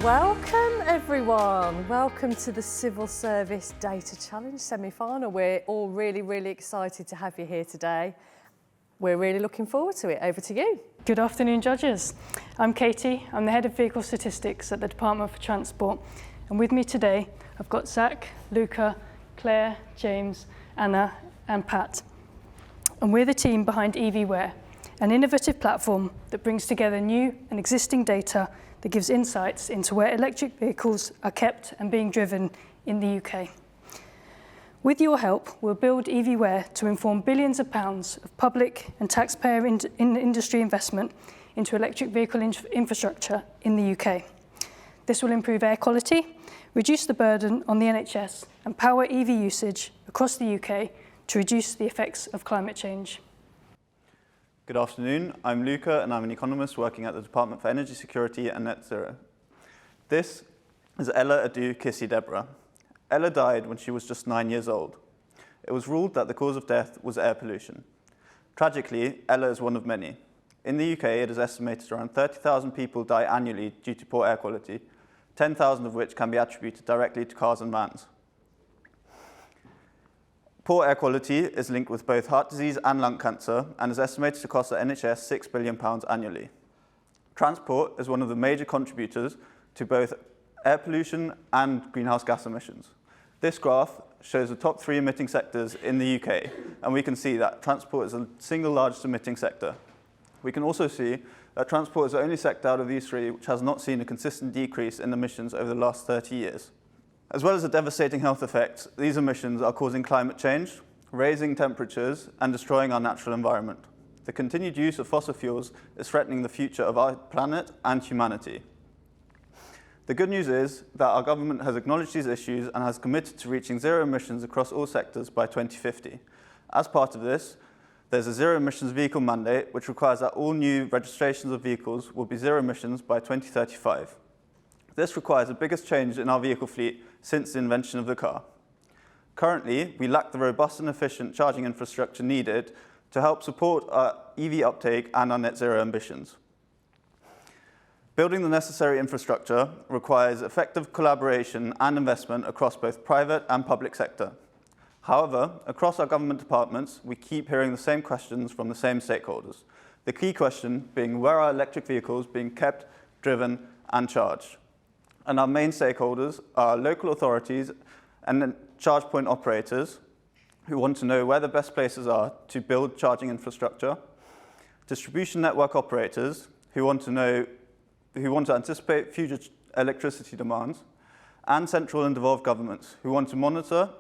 Welcome everyone, welcome to the Civil Service Data Challenge semi-final. We're all really excited to have you here today. We're really looking forward to it. Over to you. Good afternoon, judges. I'm Katie. I'm the Head of Vehicle Statistics at the Department for Transport. And with me today, I've got Zach, Luca, Claire, James, Anna, and Pat. And we're the team behind EVwhere, an innovative platform that brings together new and existing data that gives insights into where electric vehicles are kept and being driven in the UK. With your help, we'll build EVwhere to inform billions of pounds of public and taxpayer industry investment into electric vehicle infrastructure in the UK. This will improve air quality, reduce the burden on the NHS, and power EV usage across the UK to reduce the effects of climate change. Good afternoon, I'm Luca and I'm an economist working at the Department for Energy Security and Net Zero. This is Ella Adu Kissy Deborah. Ella died when she was just 9 years old. It was ruled that the cause of death was air pollution. Tragically, Ella is one of many. In the UK, it is estimated around 30,000 people die annually due to poor air quality, 10,000 of which can be attributed directly to cars and vans. Poor air quality is linked with both heart disease and lung cancer and is estimated to cost the NHS £6 billion annually. Transport is one of the major contributors to both air pollution and greenhouse gas emissions. This graph shows the top 3 emitting sectors in the UK, and we can see that transport is the single largest emitting sector. We can also see that transport is the only sector out of these 3 which has not seen a consistent decrease in emissions over the last 30 years. As well as the devastating health effects, these emissions are causing climate change, raising temperatures, and destroying our natural environment. The continued use of fossil fuels is threatening the future of our planet and humanity. The good news is that our government has acknowledged these issues and has committed to reaching zero emissions across all sectors by 2050. As part of this, there's a zero emissions vehicle mandate, which requires that all new registrations of vehicles will be zero emissions by 2035. This requires the biggest change in our vehicle fleet since the invention of the car. Currently, we lack the robust and efficient charging infrastructure needed to help support our EV uptake and our net zero ambitions. Building the necessary infrastructure requires effective collaboration and investment across both private and public sector. However, across our government departments, we keep hearing the same questions from the same stakeholders. The key question being, where are electric vehicles being kept, driven, and charged? And our main stakeholders are local authorities and charge point operators who want to know where the best places are to build charging infrastructure, distribution network operators who want to anticipate future electricity demands, and central and devolved governments who want to monitor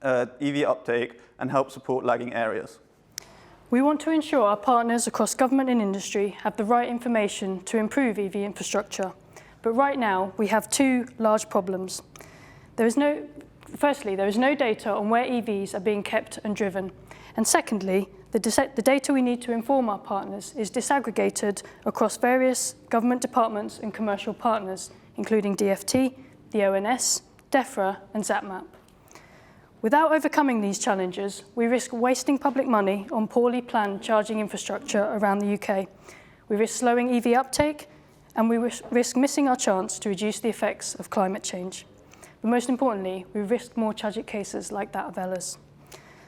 EV uptake and help support lagging areas. We want to ensure our partners across government and industry have the right information to improve EV infrastructure. But right now, we have 2 large problems. Firstly, there is no data on where EVs are being kept and driven. And secondly, the data we need to inform our partners is disaggregated across various government departments and commercial partners, including DFT, the ONS, DEFRA, and ZapMap. Without overcoming these challenges, we risk wasting public money on poorly planned charging infrastructure around the UK. We risk slowing EV uptake, and we risk missing our chance to reduce the effects of climate change. But most importantly, we risk more tragic cases like that of Ella's.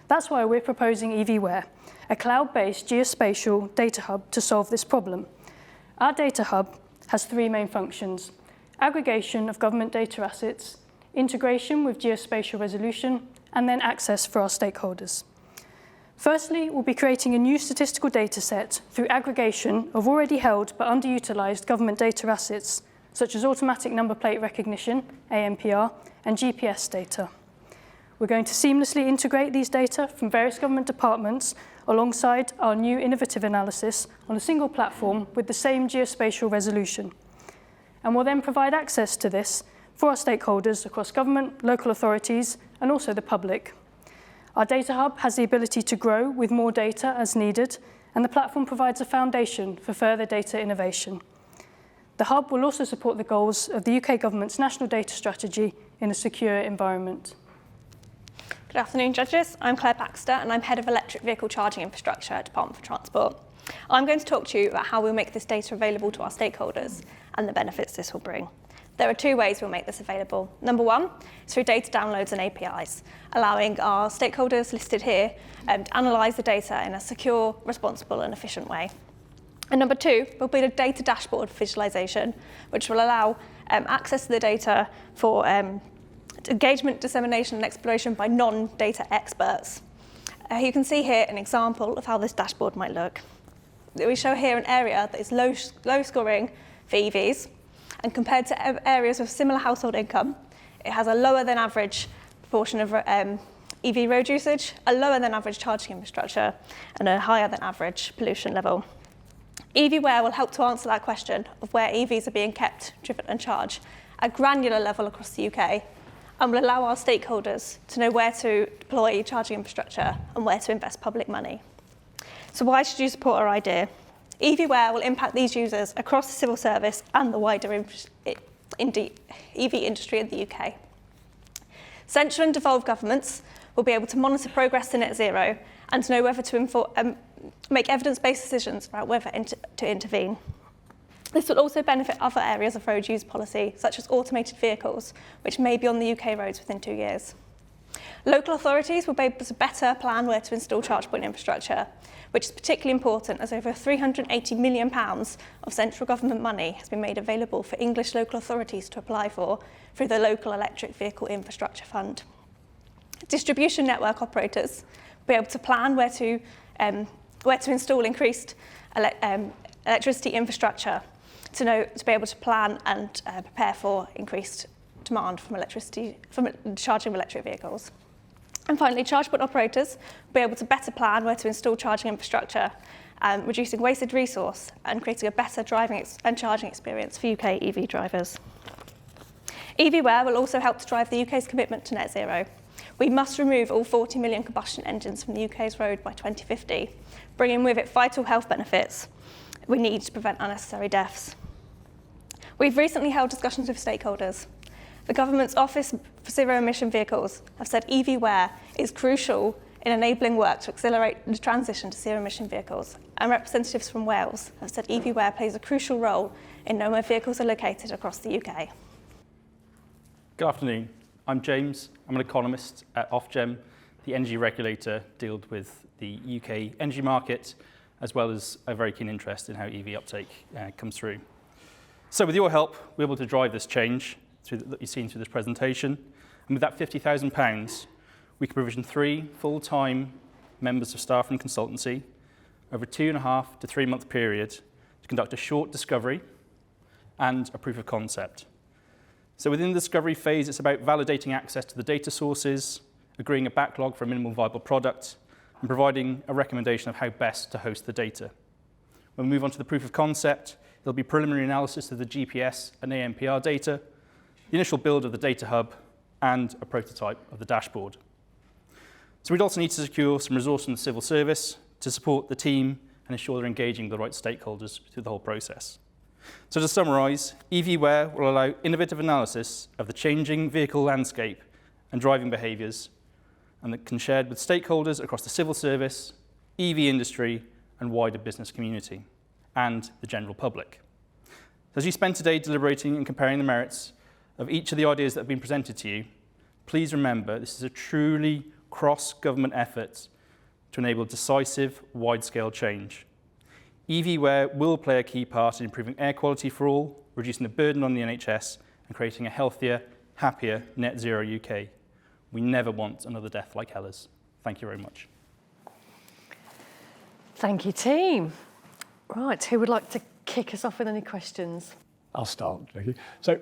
That's why we're proposing EVwhere, a cloud-based geospatial data hub to solve this problem. Our data hub has 3 main functions: aggregation of government data assets, integration with geospatial resolution, and then access for our stakeholders. Firstly, we'll be creating a new statistical data set through aggregation of already held but underutilised government data assets, such as automatic number plate recognition, ANPR, and GPS data. We're going to seamlessly integrate these data from various government departments alongside our new innovative analysis on a single platform with the same geospatial resolution. And we'll then provide access to this for our stakeholders across government, local authorities, and also the public. Our data hub has the ability to grow with more data as needed, and the platform provides a foundation for further data innovation. The hub will also support the goals of the UK government's national data strategy in a secure environment. Good afternoon, judges. I'm Claire Baxter, and I'm Head of Electric Vehicle Charging Infrastructure at Department for Transport. I'm going to talk to you about how we'll make this data available to our stakeholders and the benefits this will bring. There are two ways we'll make this available. Number one is through data downloads and APIs, allowing our stakeholders listed here to analyse the data in a secure, responsible and efficient way. And number two, we'll build a data dashboard visualisation, which will allow access to the data for engagement, dissemination and exploration by non-data experts. You can see here an example of how this dashboard might look. We show here an area that is low scoring for EVs, and compared to areas with similar household income, it has a lower than average proportion of EV road usage, a lower than average charging infrastructure, and a higher than average pollution level. EVwhere will help to answer that question of where EVs are being kept, driven and charged at granular level across the UK, and will allow our stakeholders to know where to deploy charging infrastructure and where to invest public money. So why should you support our idea? EVwhere will impact these users across the civil service and the wider EV industry in the UK. Central and devolved governments will be able to monitor progress to net zero and to know whether to make evidence-based decisions about whether to intervene. This will also benefit other areas of road use policy, such as automated vehicles, which may be on the UK roads within 2 years. Local authorities will be able to better plan where to install charge point infrastructure, which is particularly important as over £380 million of central government money has been made available for English local authorities to apply for through the Local Electric Vehicle Infrastructure Fund. Distribution network operators will be able to plan where to install increased electricity infrastructure to be able to plan and prepare for increased demand from charging of electric vehicles. And finally, charge point operators will be able to better plan where to install charging infrastructure, reducing wasted resource and creating a better driving and charging experience for UK EV drivers. EVwhere will also help to drive the UK's commitment to net zero. We must remove all 40 million combustion engines from the UK's road by 2050, bringing with it vital health benefits we need to prevent unnecessary deaths. We've recently held discussions with stakeholders. The government's Office for Zero Emission Vehicles have said EVwhere is crucial in enabling work to accelerate the transition to zero emission vehicles, and representatives from Wales have said EVwhere plays a crucial role in knowing where vehicles are located across the UK. Good afternoon. I'm James. I'm an economist at Ofgem, the energy regulator deals with the UK energy market, as well as a very keen interest in how EV uptake comes through. So with your help, we're able to drive this change that you've seen through this presentation. And with that £50,000, we can provision 3 full-time members of staff and consultancy over a 2.5 to 3 month period to conduct a short discovery and a proof of concept. So within the discovery phase, it's about validating access to the data sources, agreeing a backlog for a minimal viable product, and providing a recommendation of how best to host the data. When we move on to the proof of concept, there'll be preliminary analysis of the GPS and ANPR data, the initial build of the data hub, and a prototype of the dashboard. So we'd also need to secure some resource from the civil service to support the team and ensure they're engaging the right stakeholders through the whole process. So to summarise, EVwhere will allow innovative analysis of the changing vehicle landscape and driving behaviours, and that can be shared with stakeholders across the civil service, EV industry, and wider business community, and the general public. So as you spend today deliberating and comparing the merits of each of the ideas that have been presented to you, please remember this is a truly cross-government effort to enable decisive, wide-scale change. EVwhere will play a key part in improving air quality for all, reducing the burden on the NHS, and creating a healthier, happier net zero UK. We never want another death like Hella's. Thank you very much. Thank you, team. Right, who would like to kick us off with any questions? I'll start, Jackie. So,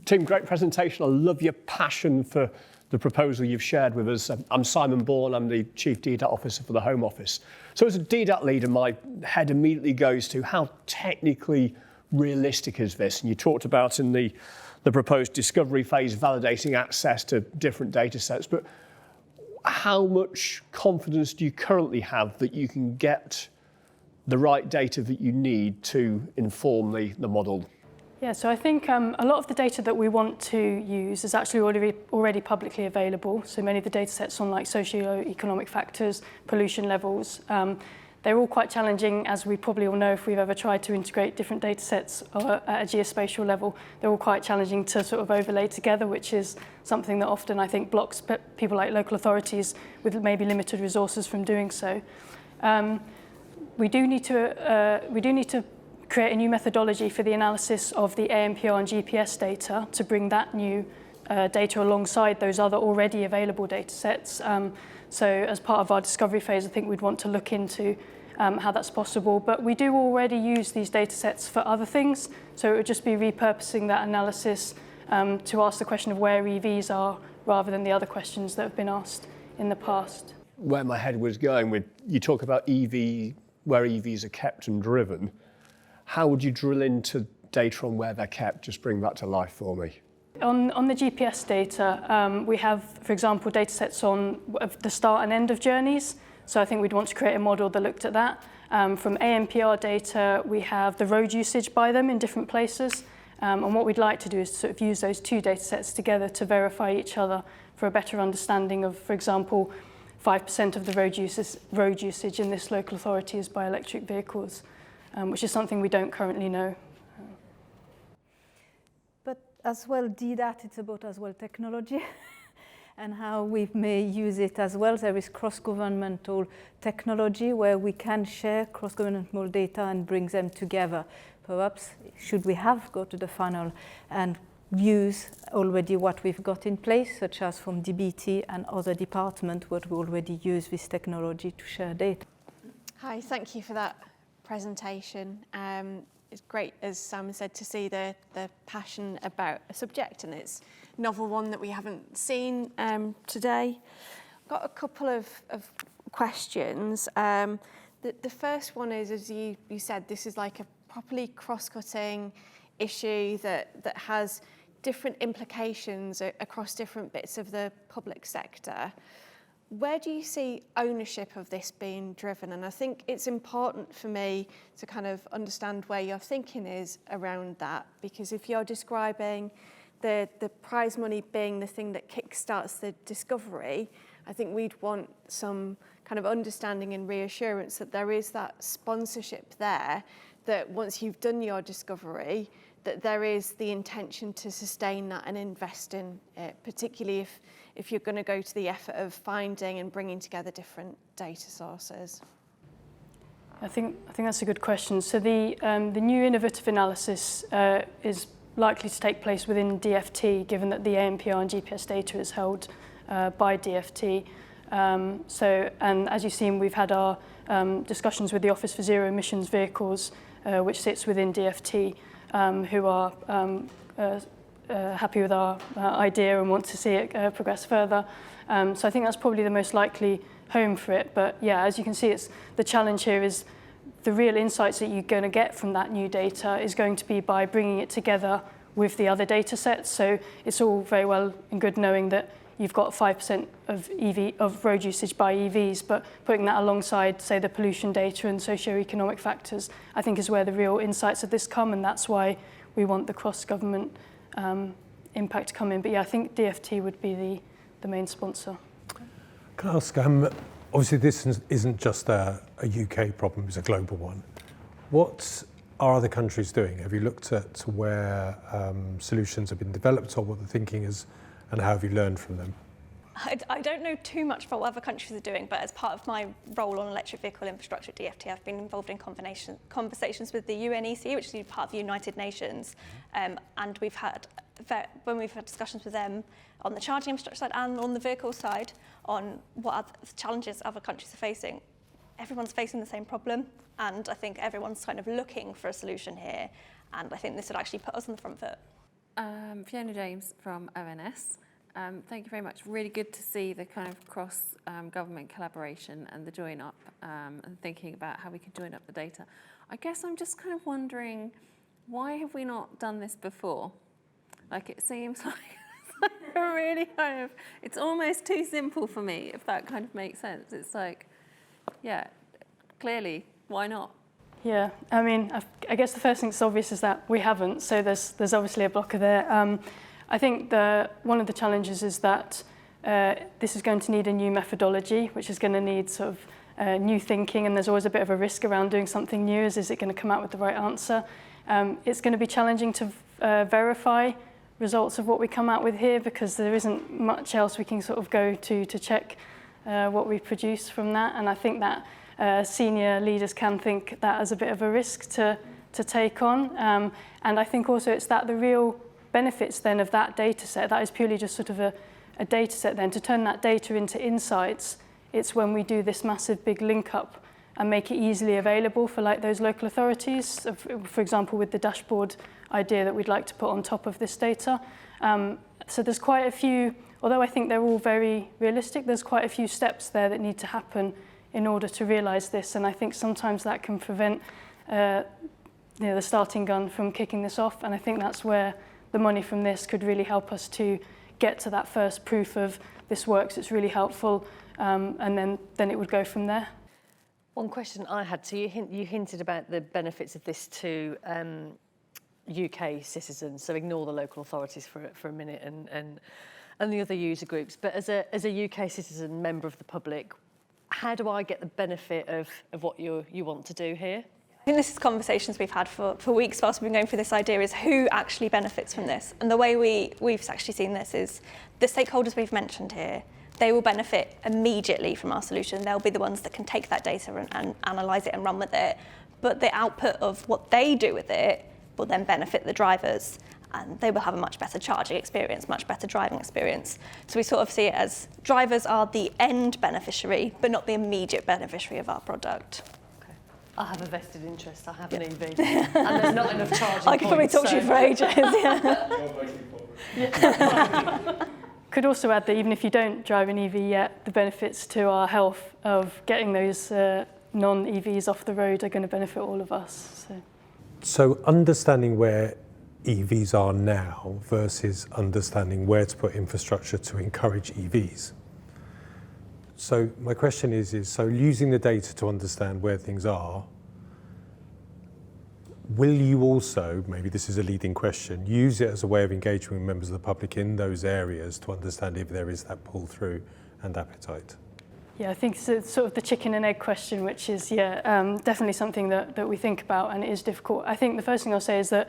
Tim, great presentation. I love your passion for the proposal you've shared with us. I'm Simon Bourne. I'm the Chief DDAT Officer for the Home Office. So as a DDAT leader, my head immediately goes to how technically realistic is this? And you talked about in the proposed discovery phase, validating access to different data sets, but how much confidence do you currently have that you can get the right data that you need to inform the model? Yeah, so I think a lot of the data that we want to use is actually already publicly available. So many of the data sets on like socio-economic factors, pollution levels, They're all quite challenging, as we probably all know if we've ever tried to integrate different data sets at a geospatial level. They're all quite challenging to sort of overlay together, which is something that often I think blocks people like local authorities with maybe limited resources from doing so. We do need to create a new methodology for the analysis of the ANPR and GPS data to bring that new data alongside those other already available data sets. So as part of our discovery phase, I think we'd want to look into how that's possible. But we do already use these data sets for other things. So it would just be repurposing that analysis to ask the question of where EVs are rather than the other questions that have been asked in the past. Where my head was going with, you talk about where EVs are kept and driven. How would you drill into data on where they're kept? Just bring that to life for me. On the GPS data, we have, for example, data sets on the start and end of journeys. So I think we'd want to create a model that looked at that. From ANPR data, we have the road usage by them in different places. And what we'd like to do is sort of use those two data sets together to verify each other for a better understanding of, for example, 5% of the road usage in this local authority is by electric vehicles, which is something we don't currently know. But as well, DDAT, it's about as well technology and how we may use it as well. There is cross-governmental technology where we can share cross-governmental data and bring them together. Perhaps, should we have go to the funnel and use already what we've got in place, such as from DBT and other departments, what we already use this technology to share data. Hi, thank you for that presentation. It's great, as Simon said, to see the passion about a subject, and it's a novel one that we haven't seen today. I've got a couple of questions. The first one is, as you said, this is like a properly cross-cutting issue that has different implications across different bits of the public sector. Where do you see ownership of this being driven? And I think it's important for me to kind of understand where your thinking is around that, because if you're describing the prize money being the thing that kickstarts the discovery, I think we'd want some kind of understanding and reassurance that there is that sponsorship there, that once you've done your discovery, that there is the intention to sustain that and invest in it, particularly if you're going to go to the effort of finding and bringing together different data sources. I think that's a good question. So the new innovative analysis is likely to take place within DFT, given that the ANPR and GPS data is held by DFT. And as you've seen, we've had our discussions with the Office for Zero Emissions Vehicles, which sits within DFT, who are happy with our idea and want to see it progress further. So I think that's probably the most likely home for it. But yeah, as you can see, it's the challenge here is the real insights that you're going to get from that new data is going to be by bringing it together with the other data sets. So it's all very well and good knowing that you've got 5% of road usage by EVs, but putting that alongside, say, the pollution data and socio-economic factors, I think is where the real insights of this come, and that's why we want the cross-government impact to come in. But yeah, I think DFT would be the main sponsor. Can I ask, obviously this isn't just a UK problem, it's a global one. What are other countries doing? Have you looked at where solutions have been developed or what the thinking is, and how have you learned from them? I don't know too much about what other countries are doing, but as part of my role on electric vehicle infrastructure at DFT, I've been involved in conversations with the UNEC, which is part of the United Nations, and when we've had discussions with them on the charging infrastructure side and on the vehicle side on what other challenges other countries are facing, everyone's facing the same problem, and I think everyone's kind of looking for a solution here, and I think this would actually put us on the front foot. Fiona James from ONS. Thank you very much. Really good to see the kind of cross-government collaboration and the join up and thinking about how we could join up the data. I guess I'm just kind of wondering, why have we not done this before? Like, it seems like really kind of, it's almost too simple for me, if that kind of makes sense. It's like, yeah, clearly, why not? Yeah, I mean, I guess the first thing that's obvious is that we haven't, so there's obviously a blocker there. I think one of the challenges is that this is going to need a new methodology, which is going to need sort of new thinking, and there's always a bit of a risk around doing something new. Is it going to come out with the right answer? It's going to be challenging to verify results of what we come out with here, because there isn't much else we can sort of go to check what we produce from that. And I think that senior leaders can think that as a bit of a risk to take on. And I think also it's that the real benefits then of that data set, that is purely just sort of a data set then, to turn that data into insights. It's when we do this massive big link up and make it easily available for like those local authorities, for example, with the dashboard idea that we'd like to put on top of this data. So there's quite a few, although I think they're all very realistic, there's quite a few steps there that need to happen in order to realise this. And I think sometimes that can prevent the starting gun from kicking this off. And I think that's where the money from this could really help us to get to that first proof of this works, it's really helpful, and then it would go from there. One question I had, so you hinted about the benefits of this to UK citizens, so ignore the local authorities for a minute and the other user groups. But as a UK citizen, member of the public, how do I get the benefit of what you want to do here? I think this is conversations we've had for weeks whilst we've been going through this idea, is who actually benefits from this. And the way we've actually seen this is the stakeholders we've mentioned here, they will benefit immediately from our solution. They'll be the ones that can take that data and analyse it and run with it. But the output of what they do with it will then benefit the drivers, and they will have a much better charging experience, much better driving experience. So we sort of see it as drivers are the end beneficiary, but not the immediate beneficiary of our product. I have a vested interest. I have an EV, and there's not enough charging I could probably talk to you for ages. Yeah. Could also add that even if you don't drive an EV yet, the benefits to our health of getting those non-EVs off the road are going to benefit all of us. So understanding where EVs are now versus understanding where to put infrastructure to encourage EVs. So my question is so using the data to understand where things are, will you also, maybe this is a leading question, use it as a way of engaging with members of the public in those areas to understand if there is that pull through and appetite? Yeah, I think it's sort of the chicken and egg question, which is, definitely something that we think about, and it is difficult. I think the first thing I'll say is that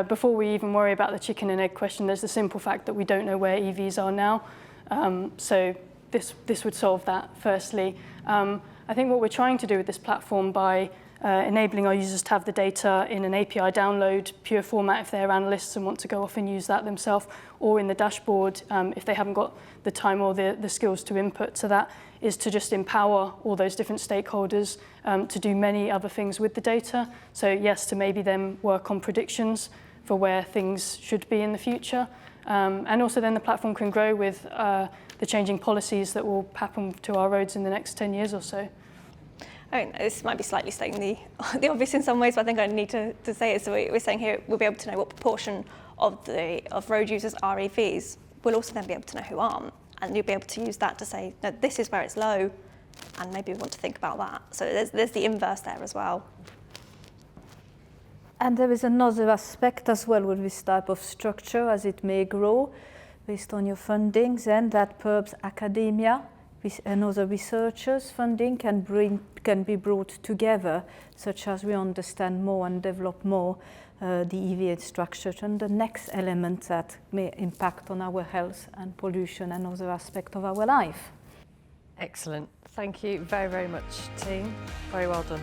before we even worry about the chicken and egg question, there's the simple fact that we don't know where EVs are now. So this would solve that, firstly. I think what we're trying to do with this platform by enabling our users to have the data in an API download, pure format if they're analysts and want to go off and use that themselves, or in the dashboard if they haven't got the time or the skills to input to that, is to just empower all those different stakeholders to do many other things with the data. So yes, to maybe then work on predictions for where things should be in the future. And also then the platform can grow with the changing policies that will happen to our roads in the next 10 years or so. I mean, this might be slightly stating the obvious in some ways, but I think I need to say it. So we're saying here we'll be able to know what proportion of road users are EVs. We'll also then be able to know who aren't, and you'll be able to use that to say, no, this is where it's low, and maybe we want to think about that. So there's the inverse there as well. And there is another aspect as well with this type of structure, as it may grow based on your funding, then that perhaps academia and other researchers' funding can be brought together, such as we understand more and develop more the EV structure and the next element that may impact on our health and pollution and other aspects of our life. Excellent. Thank you very, very much, team. Very well done.